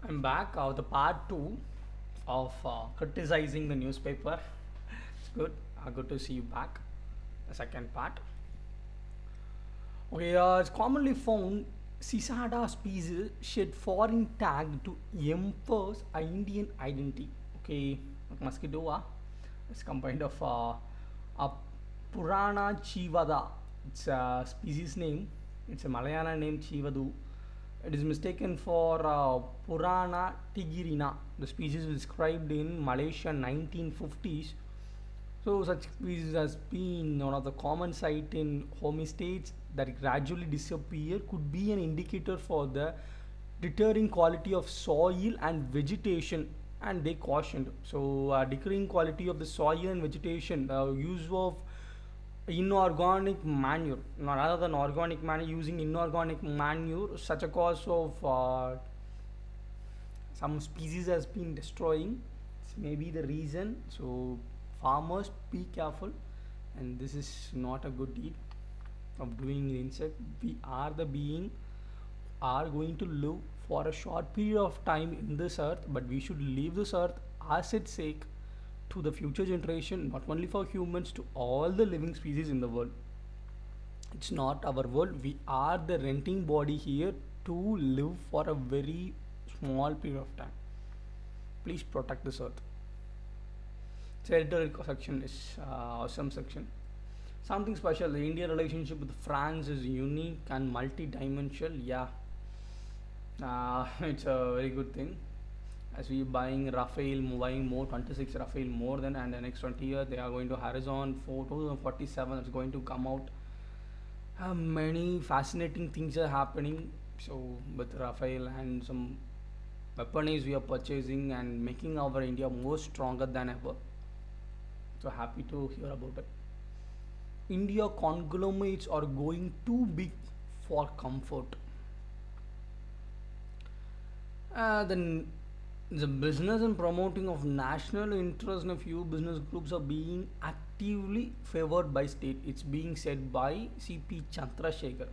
I'm back of the part 2 of criticizing the newspaper. It's good. Good to see you back. The second part. Okay, it's commonly found Cicada species shed foreign tag to enforce a Indian identity. Okay, mosquito. It's combined of a Purana chivada. It's a species name. It's a Malayalam name Chivadu. It is mistaken for Purana tigirina. The species was described in Malaysia 1950s. So such species has been one of the common sight in homestates that gradually disappear could be an indicator for the deterring quality of soil and vegetation, and they cautioned. So decreasing quality of the soil and vegetation, use of inorganic manure, rather than organic manure, using inorganic manure, such a cause of some species has been destroying. This may be the reason. So farmers, be careful, and this is not a good deed of doing the insect. We are the being are going to live for a short period of time in this earth, but we should leave this earth as its sake to the future generation, not only for humans, to all the living species in the world. It's not our world. We are the renting body here to live for a very small period of time. Please protect this earth. Editorial section is awesome section. Something special. The Indian relationship with France is unique and multi-dimensional. Yeah, it's a very good thing. As we buying Rafale, buying more 26 Rafale more than, and the next 20 years they are going to Horizon 2047. It's going to come out. Many fascinating things are happening. So with Rafale and some weaponry we are purchasing and making our India more stronger than ever. So happy to hear about it. India conglomerates are going too big for comfort. Then the business and promoting of national interest in a few business groups are being actively favored by state. It's being said by C.P. Chandrasekhar.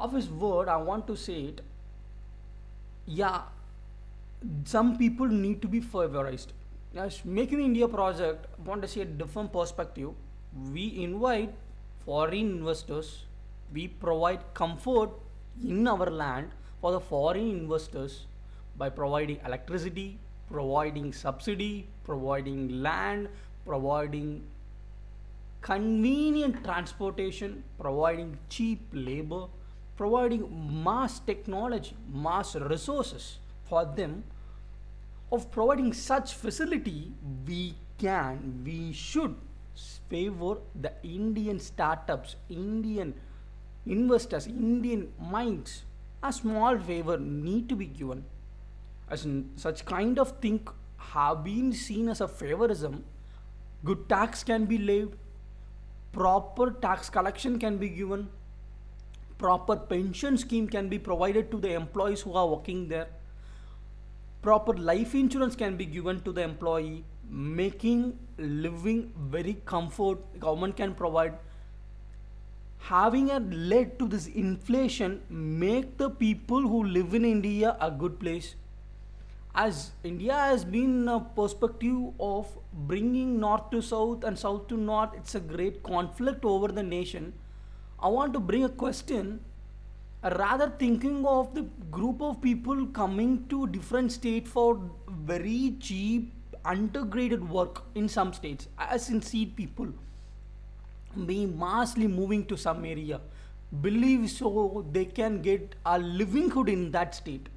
Of his word, I want to say it. Yeah, some people need to be favorized. As making India project, I want to see a different perspective. We invite foreign investors. We provide comfort in our land for the foreign investors by providing electricity, providing subsidy, providing land, providing convenient transportation, providing cheap labor, providing mass technology, mass resources for them. Of providing such facility, we should favor the Indian startups, Indian investors, Indian minds. A small favor need to be given. As in, such kind of thing have been seen as a favorism. Good tax can be laid, proper tax collection can be given, proper pension scheme can be provided to the employees who are working there, proper life insurance can be given to the employee, making living very comfort. Government can provide. Having a led to this inflation make the people who live in India a good place. As India has been a perspective of bringing north to south and south to north, it's a great conflict over the nation. I want to bring a question. Rather thinking of the group of people coming to different state for very cheap undergraded work in some states, as in seed people being massively moving to some area, believe so they can get a livelihood in that state.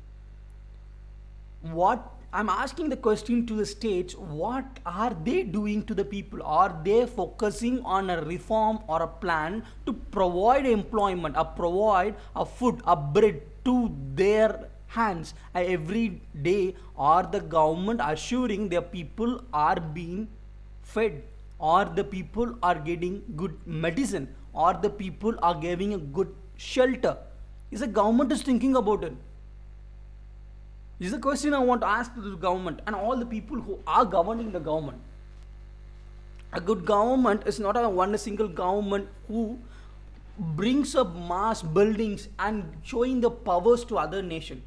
What I'm asking the question to the states, what are they doing to the people? Are they focusing on a reform or a plan to provide employment, or provide a food, a bread to their hands every day? Or the government assuring their people are being fed, or the people are getting good medicine, or the people are giving a good shelter? Is the government is thinking about it? This is a question I want to ask to the government and all the people who are governing the government. A good government is not a one single government who brings up mass buildings and showing the powers to other nation.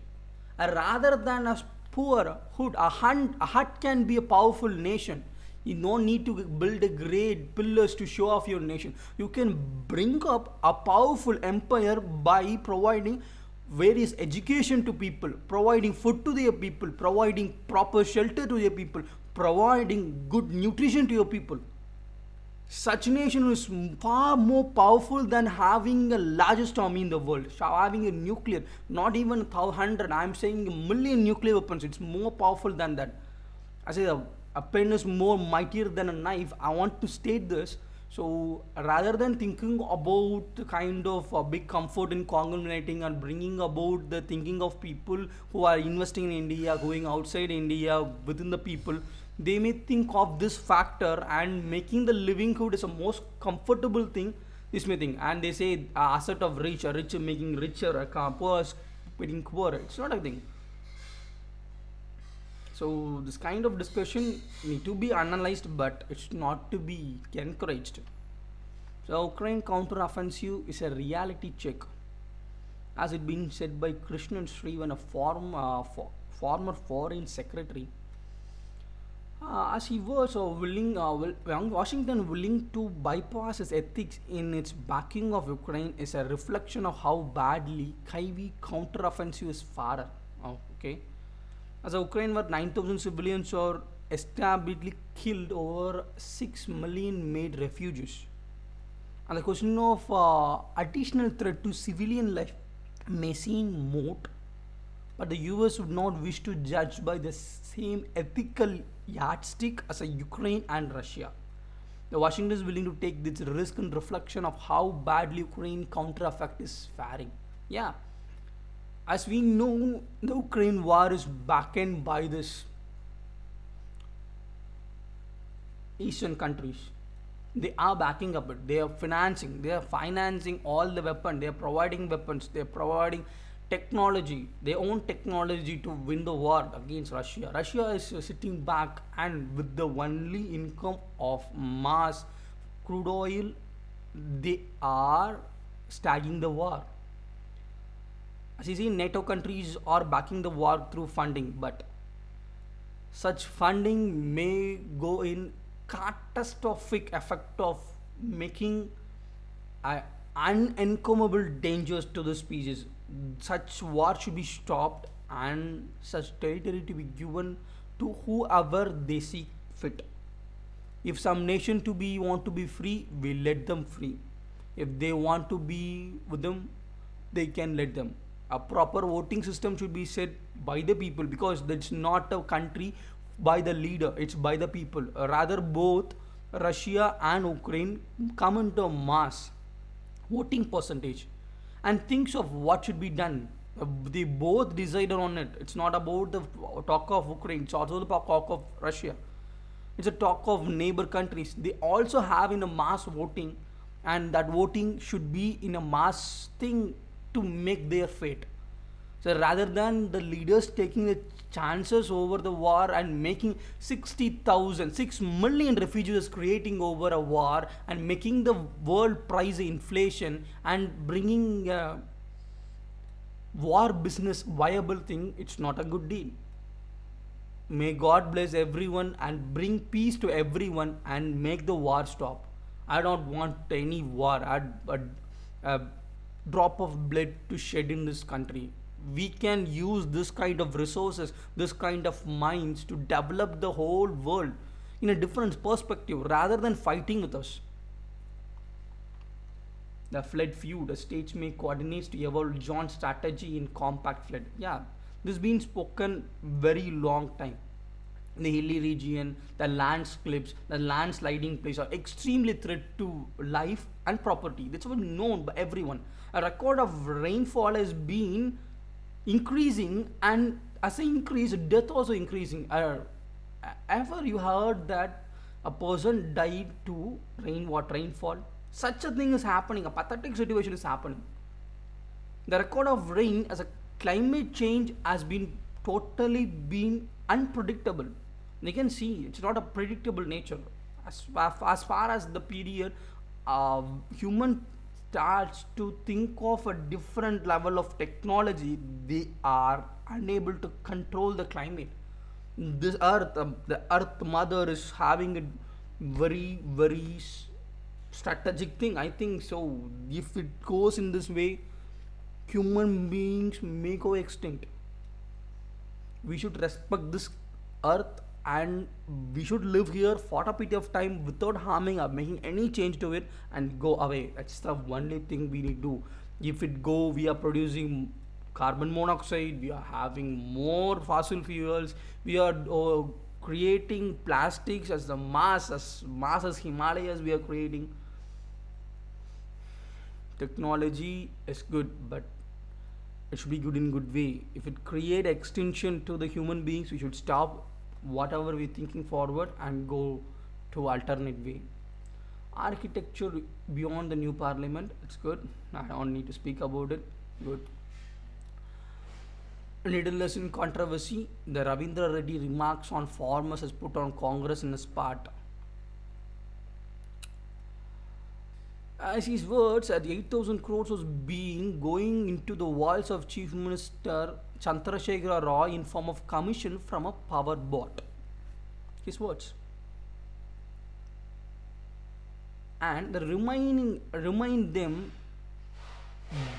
rather than a poor hood. A hut can be a powerful nation. You don't need to build a great pillars to show off your nation. You can bring up a powerful empire by providing various education to people, providing food to their people, providing proper shelter to their people, providing good nutrition to your people. Such nation is far more powerful than having the largest army in the world. Having a nuclear, not even 100, I'm saying a million nuclear weapons. It's more powerful than that. I say a pen is more mightier than a knife. I want to state this. So rather than thinking about the kind of big comfort in conglomerating and bringing about the thinking of people who are investing in India, going outside India, within the people, they may think of this factor and making the livelihood is a most comfortable thing. This may think, and they say asset of rich, a rich making richer, a poor getting poorer. It's not a thing. So this kind of discussion need to be analyzed, but it's not to be encouraged. So Ukraine counter-offensive is a reality check, as it been said by Krishnan Srivan, a former foreign secretary. As he was Washington willing to bypass its ethics in its backing of Ukraine is a reflection of how badly Kyiv counteroffensive is fared. Okay, as Ukraine were 9,000 civilians or established killed, over 6 million made refugees. And the question of additional threat to civilian life may seem moot, but the US would not wish to judge by the same ethical yardstick as a Ukraine and Russia. The Washington is willing to take this risk in reflection of how badly Ukraine counter-attack is faring. Yeah, as we know, the Ukraine war is backed by this Eastern countries. They are backing up it. They are financing. They are financing all the weapons. They are providing weapons. They are providing technology. They own technology to win the war against Russia. Russia is sitting back and with the only income of mass crude oil, they are staging the war. As you see, NATO countries are backing the war through funding, but such funding may go in catastrophic effect of making unencumberable dangers to the species. Such war should be stopped and such territory to be given to whoever they see fit. If some nation to be want to be free, we let them free. If they want to be with them, they can let them. A proper voting system should be set by the people, because it's not a country by the leader, it's by the people. Rather, both Russia and Ukraine come into a mass voting percentage and thinks of what should be done. They both decided on it. It's not about the talk of Ukraine, it's also the talk of Russia. It's a talk of neighbor countries. They also have in a mass voting, and that voting should be in a mass thing to make their fate. So rather than the leaders taking the chances over the war and making 60,000, 6 million refugees creating over a war and making the world price inflation and bringing war business viable thing, it's not a good deal. May God bless everyone and bring peace to everyone and make the war stop. I don't want any war, a drop of blood to shed in this country. We can use this kind of resources, this kind of minds to develop the whole world in a different perspective rather than fighting with us. The flood feud, the states may coordinate to evolve joint strategy in compact flood. Yeah, this has been spoken very long time. The hilly region, the landscapes, the landsliding place are extremely threat to life and property. That's well known by everyone. A record of rainfall has been increasing, and as an increase, death also increasing. Ever you heard that a person died to rainfall? Such a thing is happening. A pathetic situation is happening. The record of rain as a climate change has been totally been unpredictable. You can see it's not a predictable nature. As far as the period human starts to think of a different level of technology, they are unable to control the climate. This earth, the earth mother is having a very strategic thing. I think so. If it goes in this way, human beings may go extinct. We should respect this earth, and we should live here for a period of time without harming or making any change to it and go away. That's the only thing we need to do. If it go, we are producing carbon monoxide, we are having more fossil fuels, we are creating plastics as the mass as Himalayas we are creating. Technology is good, but it should be good in good way. If it create extinction to the human beings, we should stop whatever we're thinking forward and go to alternate way. Architecture beyond the new parliament, it's good. I don't need to speak about it. Good. Little less in controversy, the Ravindra Reddy remarks on farmers has put on Congress in his part. As his words, at 8,000 crores was being going into the walls of Chief Minister Chandrasekhara Rao in form of commission from a power bot. His words. And the remaining remind them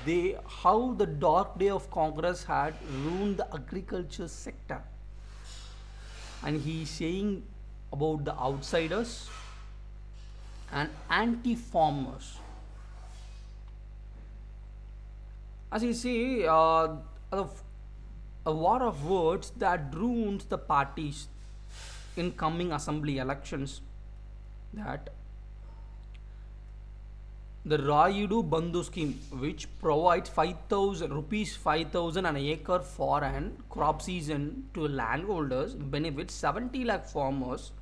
they how the dark day of Congress had ruined the agriculture sector. And he is saying about the outsiders and anti-farmers. As he say, a war of words that ruins the parties in coming assembly elections. That the Rayudu Bandhu scheme, which provides 5,000 rupees 5,000 an acre for an crop season to landholders, benefits 70 lakh farmers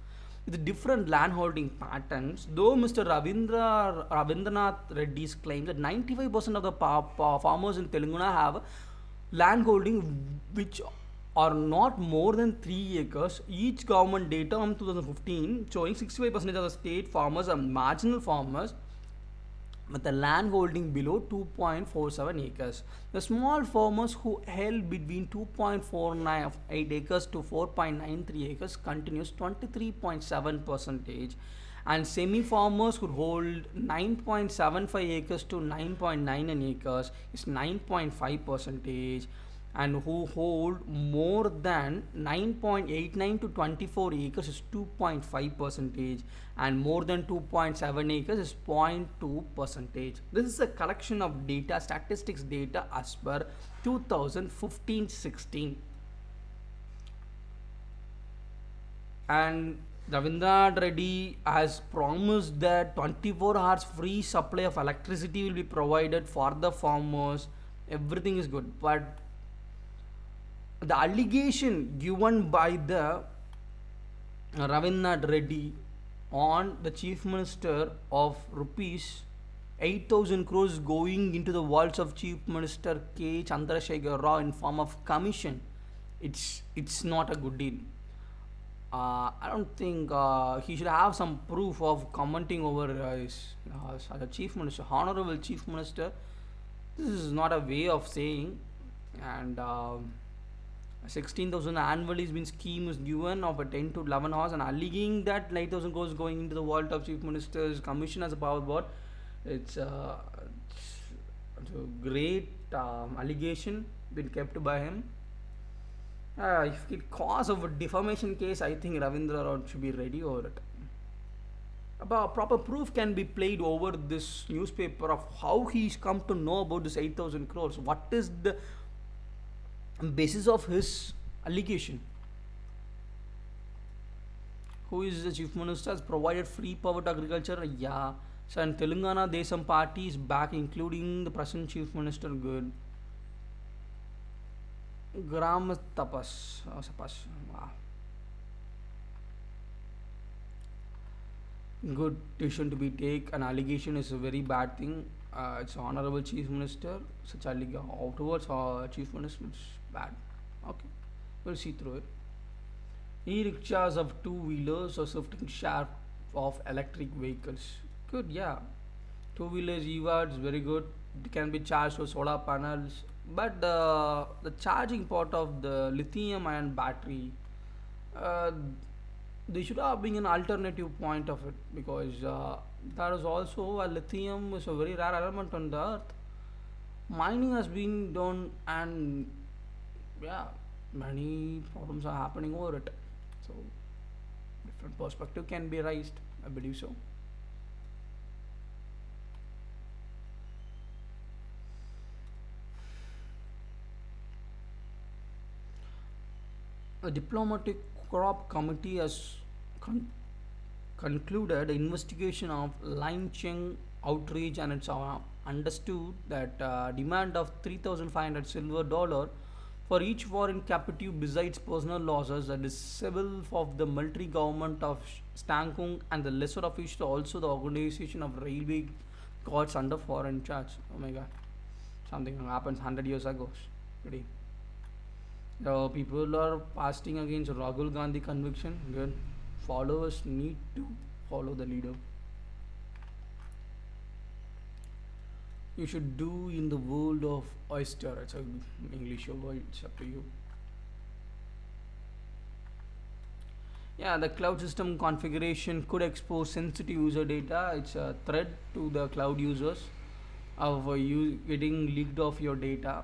with different landholding patterns. Though Mr. Ravindranath Reddy's claims that 95% of the farmers in Telangana have landholding which are not more than 3 acres. Each government data from 2015 showing 65% of the state farmers are marginal farmers with a land holding below 2.47 acres. The small farmers who held between 2.48 acres to 4.93 acres continues 23.7 percentage, and semi farmers who hold 9.75 acres to 9.99 acres is 9.5 percentage, and who hold more than 9.89 to 24 acres is 2.5 percentage, and more than 2.7 acres is 0.2 percentage. This is a collection of data, statistics data as per 2015-16. And Ravindra Reddy has promised that 24 hours free supply of electricity will be provided for the farmers. Everything is good, but the allegation given by the Ravindra Reddy on the Chief Minister of rupees 8,000 crores going into the walls of Chief Minister K. Chandrasekhara Rao in form of commission, it's not a good deal. I don't think he should have some proof of commenting over his as a Chief Minister, Honorable Chief Minister. This is not a way of saying. And 16,000 annually has been scheme is given of a 10 to 11 hours, and alleging that 9,000 crores going into the vault of Chief Minister's commission as a power board. It's a great allegation been kept by him. If it cause of a defamation case, I think Ravindra Rao should be ready over it. About proper proof can be played over this newspaper of how he's come to know about this 8,000 crores. What is the basis of his allegation? Who is the Chief Minister? Has provided free power to agriculture? Yeah. So, and Telangana Desam party is back, including the present Chief Minister. Good. Gram Tapas. Wow. Good decision to be take. An allegation is a very bad thing. It's Honorable Chief Minister. Such allegation afterwards, Chief Minister, it's bad. Okay, we'll see through it. E-rickshaws of two-wheelers are shifting share of electric vehicles. Good, yeah. two wheelers EVA is very good. It can be charged with solar panels, but the charging part of the lithium ion battery, uh, they should have been an alternative point of it, because there is also a lithium is a very rare element on the earth. Mining has been done, and yeah, many problems are happening over it. So different perspective can be raised, I believe so. A diplomatic crop committee has con- concluded the investigation of Lin Cheng outrage, and it's understood that demand of 3,500 silver dollar for each foreign captive besides personal losses, the disable of the military government of Stankung and the lesser officials, also the organization of railway gods under foreign charge. Oh my god, something happens 100 years ago. Pretty. The people are fasting against Rahul Gandhi conviction. Good. Followers need to follow the leader. You should do in the world of oyster. It's a English word. It's up to you. Yeah, the cloud system configuration could expose sensitive user data. It's a threat to the cloud users of you getting leaked off your data.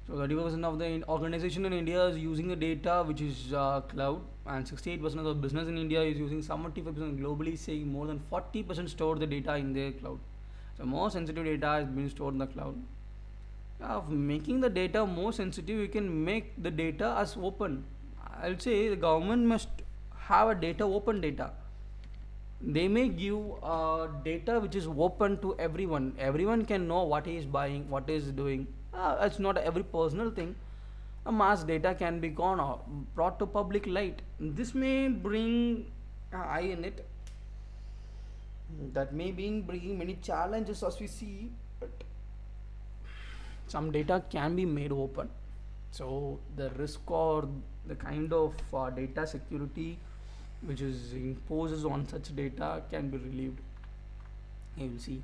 So 30% of the organization in India is using the data which is cloud, and 68% of the business in India is using 75% globally, saying more than 40% store the data in their cloud. So more sensitive data is being stored in the cloud. Of making the data more sensitive, you can make the data as open. I'll say the government must have a data open data. They may give data which is open to everyone. Everyone can know what he is buying, what he is doing. It's not every personal thing. A mass data can be gone or brought to public light. This may bring eye in it. That may be bringing many challenges as we see. But some data can be made open. So the risk or the kind of data security which is imposes on such data can be relieved. You will see.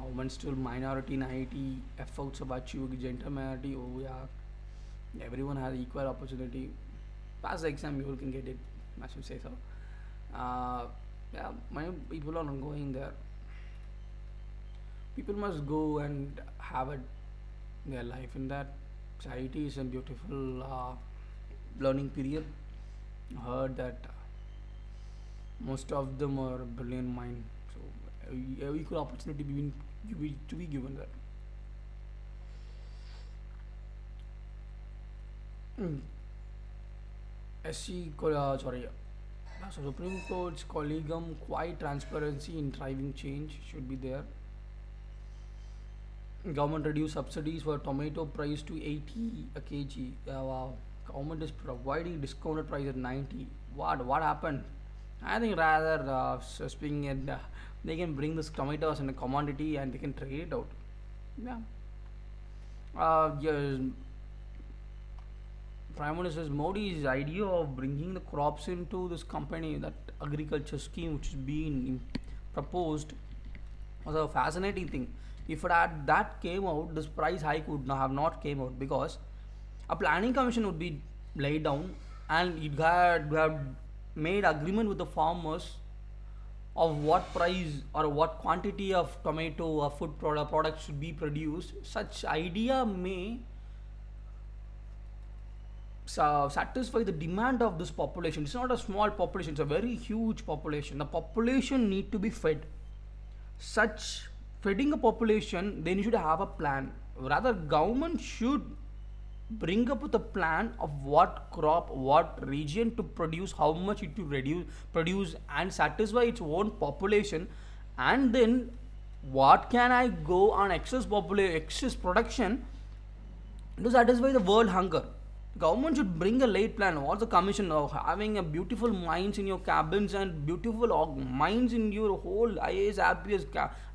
Women still minority in IT, efforts of achieving gender minority. Oh yeah, everyone has equal opportunity. Pass the exam, you can get it. I should say so. Uh, yeah, many people are not going there. People must go and have it, their life in that. Society is a beautiful learning period. I heard that most of them are brilliant mind. So equal opportunity being to be given that. Mm. Sorry. So Supreme Court's collegium quite transparency in driving change should be there. Government reduced subsidies for tomato price to 80 a kg. Wow. Government is providing discounted price at 90. What happened? I think rather speaking and they can bring this tomatoes in a commodity and they can trade it out. Yeah. Yes, Prime Minister Modi's idea of bringing the crops into this company, that agriculture scheme which is being proposed, was a fascinating thing. If it had that came out, this price hike would not have not came out, because a planning commission would be laid down, and it had we have made agreement with the farmers of what price or what quantity of tomato or food product should be produced. Such idea may satisfy the demand of this population. It's not a small population; it's a very huge population. The population need to be fed. Such feeding a population, they should have a plan. Rather, government should bring up with a plan of what crop, what region to produce, how much it to produce, and satisfy its own population, and then what can I go on excess production to satisfy the world hunger. Government should bring a late plan. What's the commission of having a beautiful minds in your cabins and beautiful minds in your whole IAS, APS,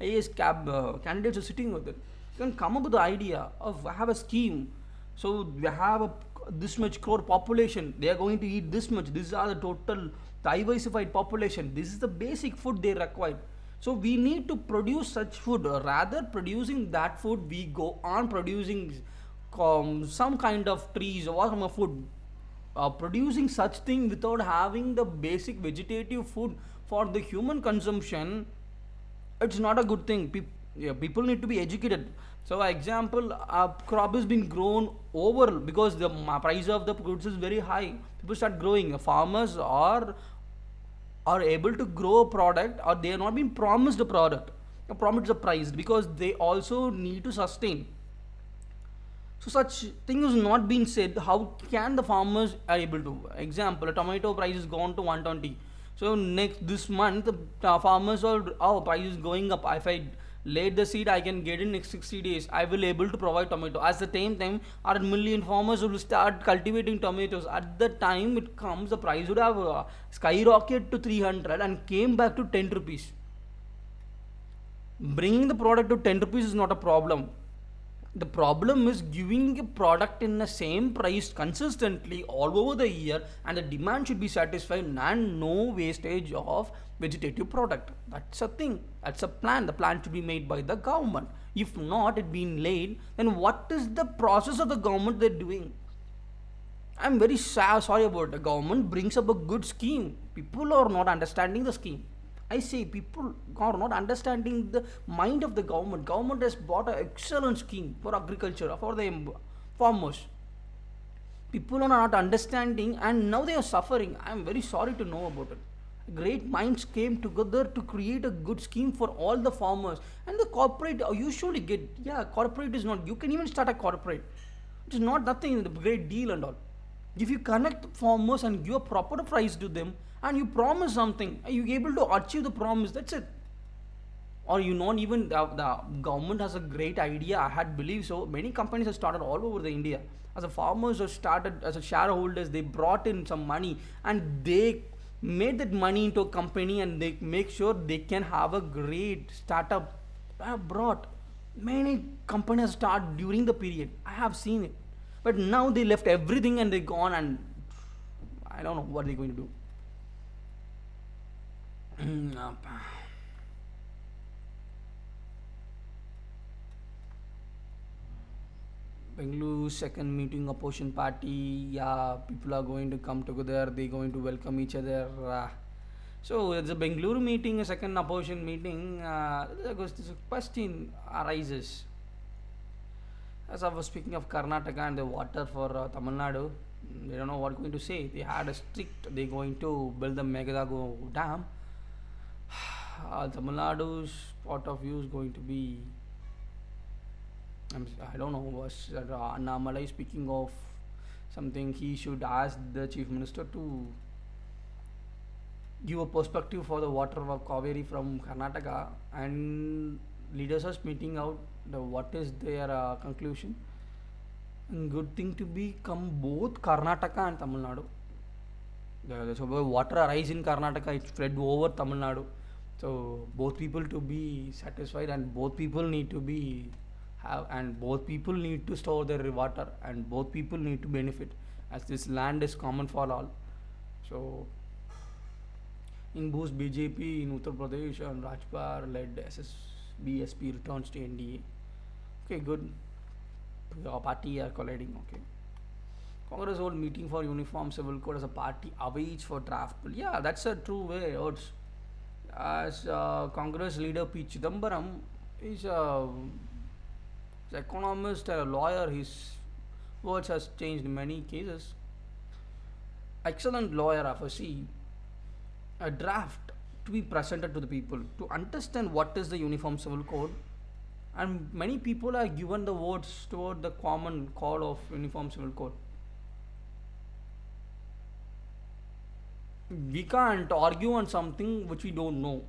IAS candidates are sitting with it. You can come up with the idea of have a scheme. So we have this much crore population. They are going to eat this much. These are the total diversified population. This is the basic food they require. So we need to produce such food. Rather producing that food, we go on producing some kind of trees or some food. Producing such thing without having the basic vegetative food for the human consumption, it's not a good thing. Yeah, people need to be educated. So example, a crop has been grown over because the price of the goods is very high. People start growing. Farmers are able to grow a product, or they are not being promised a product, promised a price, because they also need to sustain. So such thing is not being said. How can the farmers are able to? Example, a tomato price is gone to 120. So next this month, the farmers are, oh, price is going up. If I laid the seed, I can get in next 60 days. I will able to provide tomato. At the same time, our million farmers will start cultivating tomatoes. At the time it comes, the price would have skyrocketed to 300 and came back to 10 rupees. Bringing the product to 10 rupees is not a problem. The problem is giving a product in the same price consistently all over the year, and the demand should be satisfied and no wastage of vegetative product. That's a thing. That's a plan. The plan should be made by the government. If not it being laid, then what is the process of the government they're doing? I'm very sorry about the government brings up a good scheme. People are not understanding the scheme. I say people are not understanding the mind of the government. Government has brought an excellent scheme for agriculture, for the farmers. People are not understanding and now they are suffering. I am very sorry to know about it. Great minds came together to create a good scheme for all the farmers. And the corporate usually get, yeah, corporate is not, you can even start a corporate. It's not nothing, the great deal and all. If you connect farmers and give a proper price to them and you promise something, are you able to achieve the promise? That's it. Or you not even the government has a great idea. I had believed so. Many companies have started all over the India. As a farmers have started as a shareholders, they brought in some money and they made that money into a company and they make sure they can have a great startup. I have brought many companies start during the period. I have seen it. But now they left everything and they gone, and I don't know what they're going to do. Bengaluru second meeting opposition party. Yeah, people are going to come together. They're going to welcome each other. So it's a Bengaluru meeting, a second opposition meeting. This question arises. As I was speaking of Karnataka and the water for Tamil Nadu, they don't know what going to say. They had a strict. They're going to build the Megadago dam. Tamil Nadu's point of view is going to be, I don't know, was Annamalai speaking of something, he should ask the chief minister to give a perspective for the water of Kaveri from Karnataka, and leaders are meeting out what is their conclusion. And good thing to become both Karnataka and Tamil Nadu. So water arise in Karnataka, it spread over Tamil Nadu. So both people to be satisfied, and both people need to be have, and both people need to store their water, and both people need to benefit, as this land is common for all. So in boost BJP in Uttar Pradesh and Rajpal led BSP returns to NDA. Okay, good. Your party are colliding. Okay. Congress hold meeting for uniform civil code as a party awaits for draft bill. Yeah, that's a true way. As Congress leader P. Chidambaram is an economist, a lawyer. His words has changed in many cases. Excellent lawyer, FSC. A draft to be presented to the people to understand what is the uniform civil code, and many people are given the votes toward the common call of uniform civil code. We can't argue on something which we don't know.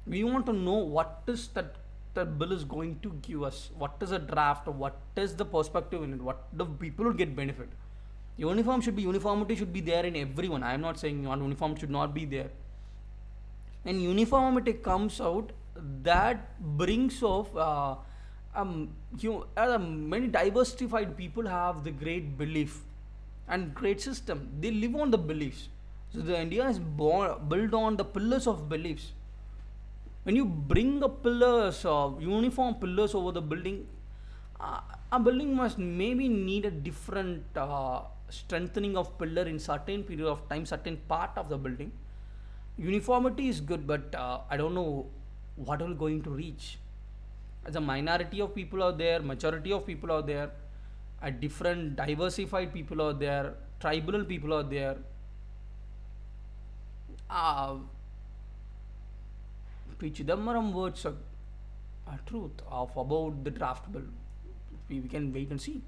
We want to know what is that the bill is going to give us, what is a draft, what is the perspective in it, what the people will get benefit. Uniformity should be there in everyone. I am not saying non uniform should not be there. And uniformity comes out, that brings of many diversified people have the great belief and great system. They live on the beliefs. So the India is built on the pillars of beliefs. When you bring the pillars of uniform pillars over the building, uh, a building must maybe need a different strengthening of pillar in certain period of time, certain part of the building. Uniformity is good, but I don't know what will going to reach. As a minority of people are there, majority of people are there, a different diversified people are there, tribal people are there. uh, P. Chidambaram words are truth of about the draft bill. We can wait and see.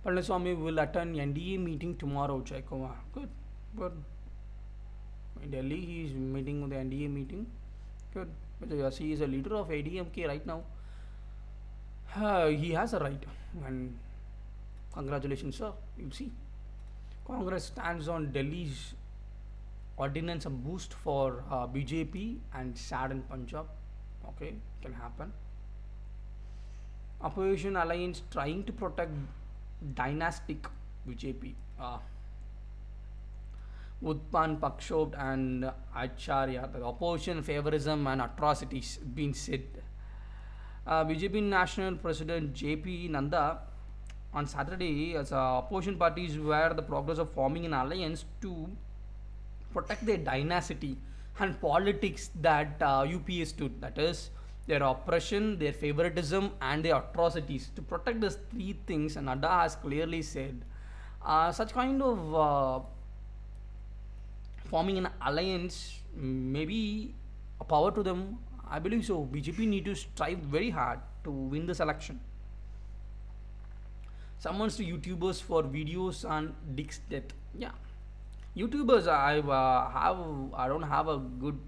Palaniswamy will attend NDA meeting tomorrow, Jaikumar. Good. Good. In Delhi, he is meeting with the NDA meeting. Good. Because he is a leader of ADMK right now. He has a right. And congratulations, sir. You'll see. Congress stands on Delhi's ordinance a boost for BJP and sadden Punjab. Okay, can happen. Opposition alliance trying to protect dynastic BJP. Utpan Pakshot and Acharya, the opposition favorism and atrocities being said. BJP National President JP Nanda on Saturday, as opposition parties were the progress of forming an alliance to protect their dynasty and politics that UPA stood. That is, their oppression, their favoritism, and their atrocities. To protect these three things, and Nada has clearly said, such kind of forming an alliance, maybe a power to them. I believe so. BJP need to strive very hard to win this election. Summons to YouTubers for videos on Dick's death. Yeah, YouTubers, I don't have a good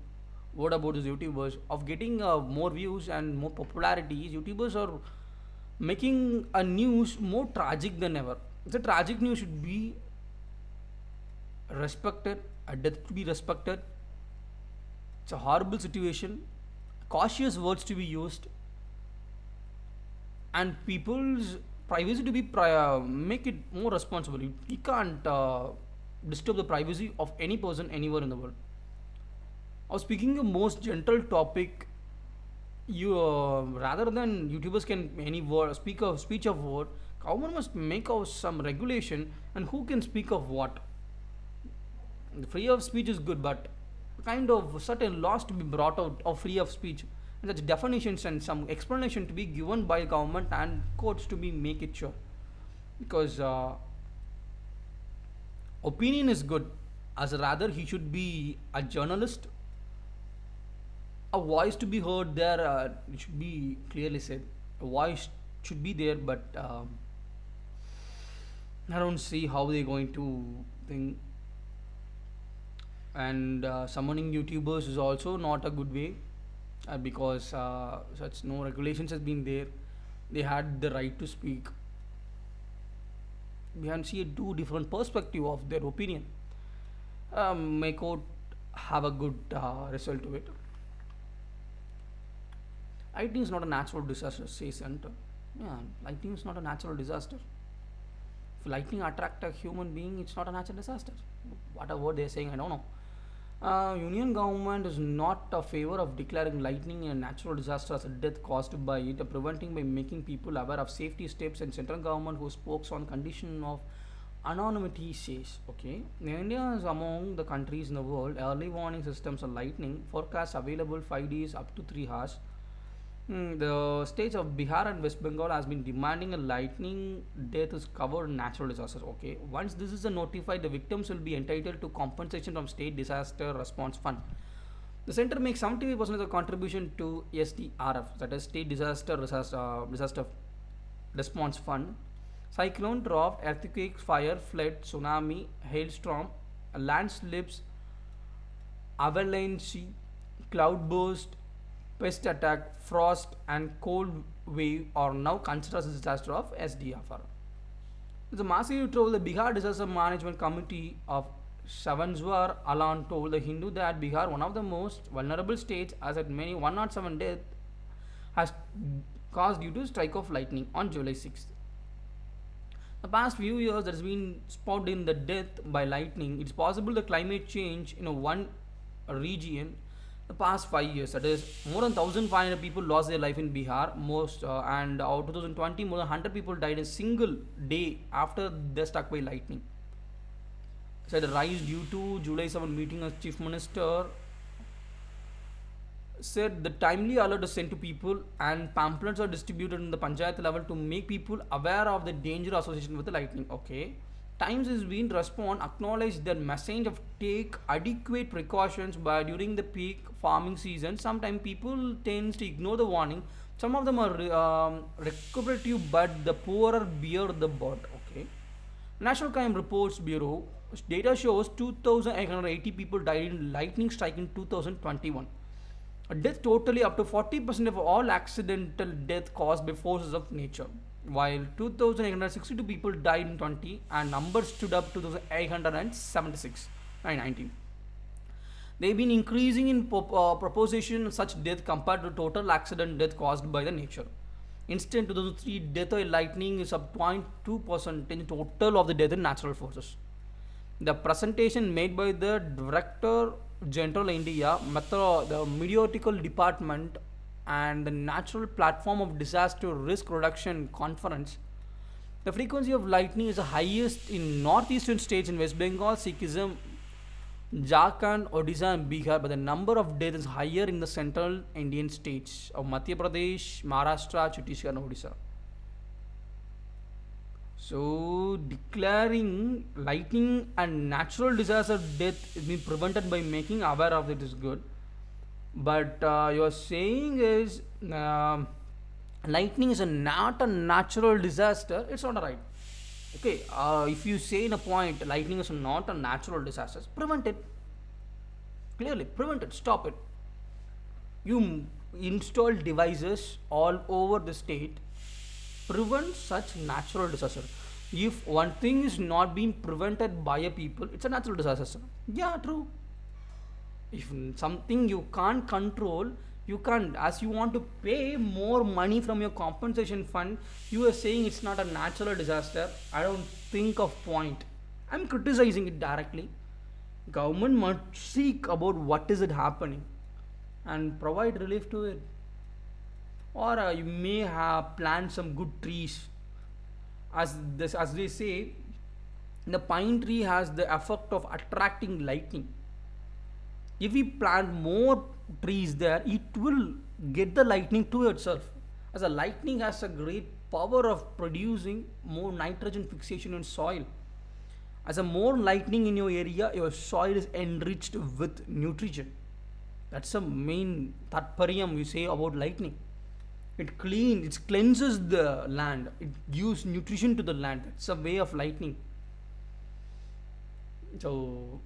word about these YouTubers of getting more views and more popularity. YouTubers are making a news more tragic than ever. The tragic news should be respected, a death to be respected. It's a horrible situation. Cautious words to be used, and people's privacy to be make it more responsible. You can't disturb the privacy of any person anywhere in the world. I was speaking a most gentle topic. You rather than YouTubers can any word speak of speech of word, government must make out some regulation and who can speak of what. The free of speech is good, but kind of certain laws to be brought out of free of speech, and such definitions and some explanation to be given by government and courts to be make it sure. Because opinion is good, as rather he should be a journalist, a voice to be heard there. It should be clearly said. A voice should be there, but I don't see how they're going to think. And summoning YouTubers is also not a good way, because such no regulations has been there. They had the right to speak. We can see two different perspective of their opinion. May court have a good result to it. Lightning is not a natural disaster, says Center. Yeah, lightning is not a natural disaster. If lightning attract a human being, it's not a natural disaster. What a word they're saying, I don't know. Union government is not a favor of declaring lightning a natural disaster as a death caused by it, preventing by making people aware of safety steps, and central government who spokes on condition of anonymity says. Okay, India is among the countries in the world early warning systems of lightning forecasts available 5 days up to 3 hours. The states of Bihar and West Bengal has been demanding a lightning death is covered in natural disasters. Okay, once this is notified, the victims will be entitled to compensation from State Disaster Response Fund. The center makes 75% of the contribution to SDRF, that is Disaster Response Fund. Cyclone, drought, earthquake, fire, flood, tsunami, hailstorm, landslips, avalanche, cloudburst, pest attack, frost, and cold wave are now considered as a disaster of SDFR. The massive troll, the Bihar Disaster Management Committee of Shavanzwar Alan told the Hindu that Bihar, one of the most vulnerable states, has had many 107 deaths has caused due to strike of lightning on July 6th. The past few years, there has been spot in the death by lightning. It's possible the climate change in a one region. The past 5 years, that is, more than 1,500 people lost their life in Bihar. Most and out 2020, more than 100 people died in a single day after they're struck by lightning. Said the rise due to July 7 meeting as chief minister said the timely alert is sent to people and pamphlets are distributed in the panchayat level to make people aware of the danger associated with the lightning. Okay. Times has been respond acknowledge the message of take adequate precautions by during the peak farming season. Sometimes people tends to ignore the warning. Some of them are recuperative, but the poorer bear the brunt. Okay. National Crime Reports Bureau data shows 2,880 people died in lightning strike in 2021. A death totally up to 40% of all accidental death caused by forces of nature. While 2,862 people died in 20 and numbers stood up to 2,876 and 19. They've been increasing in proportion such death compared to total accident death caused by the nature. Instead, 2003 death by lightning is up 0.2% in total of the death in natural forces. The presentation made by the Director General India, the Meteorological Department, and the Natural Platform of Disaster Risk Reduction Conference. The frequency of lightning is the highest in northeastern states in West Bengal, Sikkim, Jharkhand, Odisha, and Bihar, but the number of deaths is higher in the central Indian states of Madhya Pradesh, Maharashtra, Chhattisgarh, and Odisha. So, declaring lightning and natural disaster death is being prevented by making aware of it is good. But you're saying is lightning is not a natural disaster. It's not right. Okay, if you say in a point lightning is not a natural disaster, prevent it. Clearly, prevent it. Stop it. You install devices all over the state prevent such natural disaster. If one thing is not being prevented by a people, it's a natural disaster. Yeah, true. If something you can't control, you can't. As you want to pay more money from your compensation fund, you are saying it's not a natural disaster. I don't think of point. I'm criticizing it directly. Government must seek about what is it happening and provide relief to it. Or you may have planted some good trees. As they say, the pine tree has the effect of attracting lightning. If we plant more trees there, it will get the lightning to itself. As a lightning has a great power of producing more nitrogen fixation in soil. As a more lightning in your area, your soil is enriched with nutrition. That's the main tatparyam we say about lightning. It cleanses the land. It gives nutrition to the land. It's a way of lightning. So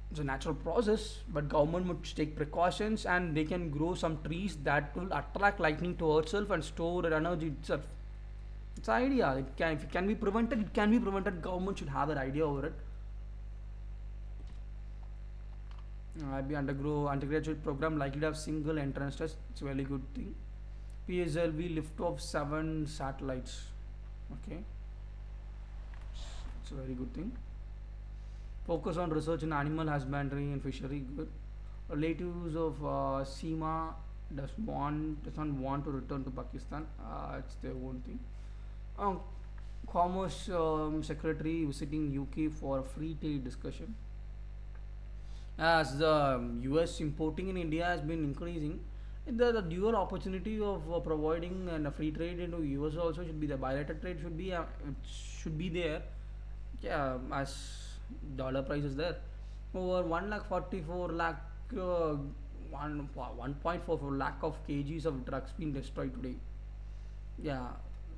it's a natural process, but government must take precautions and they can grow some trees that will attract lightning to itself and store energy itself. It's an idea. If it can be prevented, it can be prevented. Government should have an idea over it. IB undergraduate program likely to have single entrance test. It's a very good thing. PSLV lift off 7 satellites. Okay, it's a very good thing. Focus on research in animal husbandry and fishery. Good. Relatives of Seema does not want to return to Pakistan. It's their own thing. Commerce Secretary visiting UK for a free trade discussion. As the US importing in India has been increasing, the dual opportunity of providing and a free trade into US also should be the bilateral trade should be there. Yeah, as dollar price is there. Over 1,44,000 lakh 1.44 lakh of kgs of drugs being destroyed today. Yeah,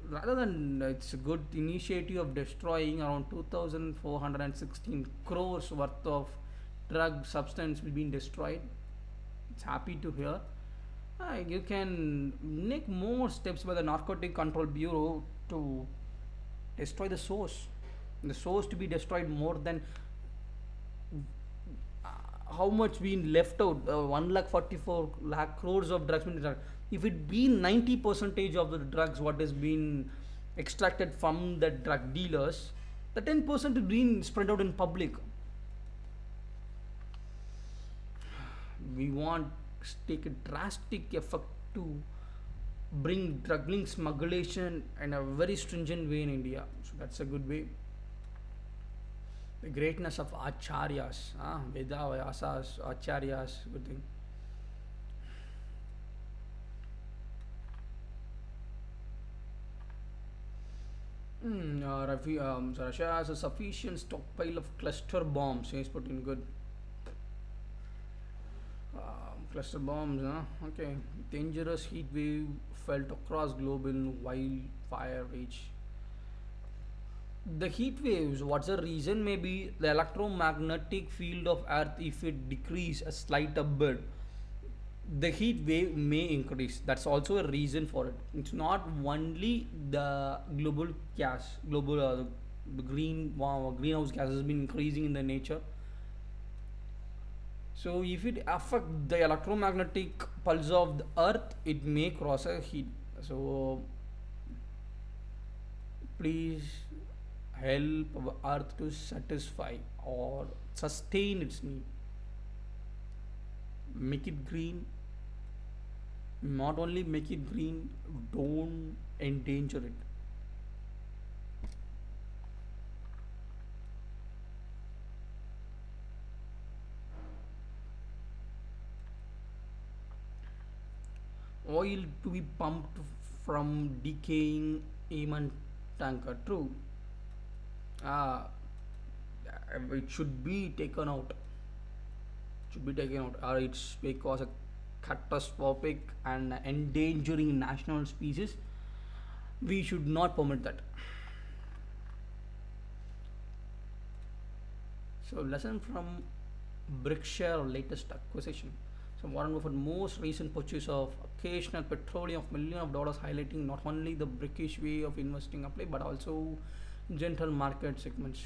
rather than it's a good initiative of destroying around 2,416 crores worth of drug substance will be destroyed. It's happy to hear. You can make more steps by the Narcotic Control Bureau to destroy the source. The source to be destroyed more than how much been left out. 1 lakh 44 lakh crores of drugs been drugged. If it been 90 percentage of the drugs what has been extracted from the drug dealers, the 10% is being spread out in public. We want to take a drastic effort to bring drug smugglation in a very stringent way in India. So that's a good way. The greatness of acharyas, Veda, Vyasas, acharyas, good thing. So Russia has a sufficient stockpile of cluster bombs. He's put in good. Cluster bombs, huh? Okay. Dangerous heat wave felt across globe in wildfire rage. The heat waves, what's the reason? Maybe the electromagnetic field of Earth, if it decrease a slight a bit, the heat wave may increase. That's also a reason for it. It's not only the global gas, global the green greenhouse gas has been increasing in the nature. So if it affect the electromagnetic pulse of the earth, it may cross a heat. So please help our earth to satisfy or sustain its need. Make it green. Not only make it green, don't endanger it. Oil to be pumped from decaying Aman tanker. True. Uh, it should be taken out. Should be taken out, or it's because a catastrophic and endangering national species. We should not permit that. So, lesson from Berkshire latest acquisition. So, Warren Buffett most recent purchase of occasional petroleum of millions of dollars, highlighting not only the brickish way of investing apply but also gentle market segments.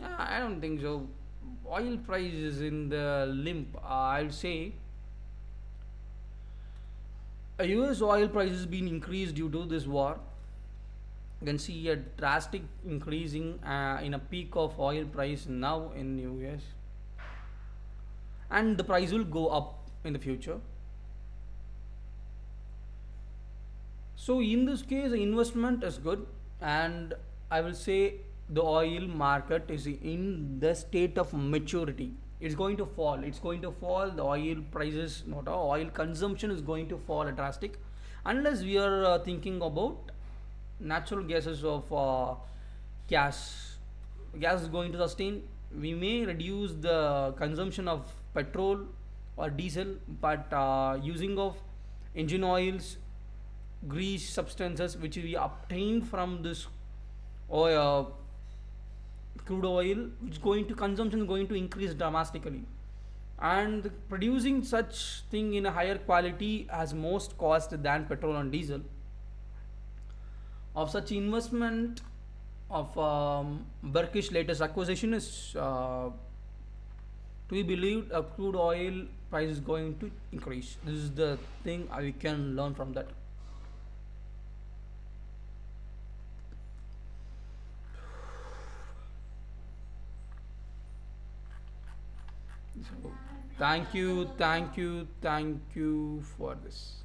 Yeah, I don't think so. Oil price is in the limp. I'll say a US oil price has been increased due to this war. You can see a drastic increasing in a peak of oil price now in US, and the price will go up in the future. So in this case, the investment is good, and I will say the oil market is in the state of maturity. It's going to fall. It's going to fall. The oil prices, not oil consumption, is going to fall drastic, unless we are thinking about natural gases of gas. Gas is going to sustain. We may reduce the consumption of petrol or diesel, but using of engine oils, grease substances which we obtain from this oil, crude oil, which going to consumption is going to increase dramatically, and producing such thing in a higher quality has most cost than petrol and diesel. Of such investment of Burkish latest acquisition is to be believed a crude oil price is going to increase. This is the thing we can learn from that. So, thank you for this.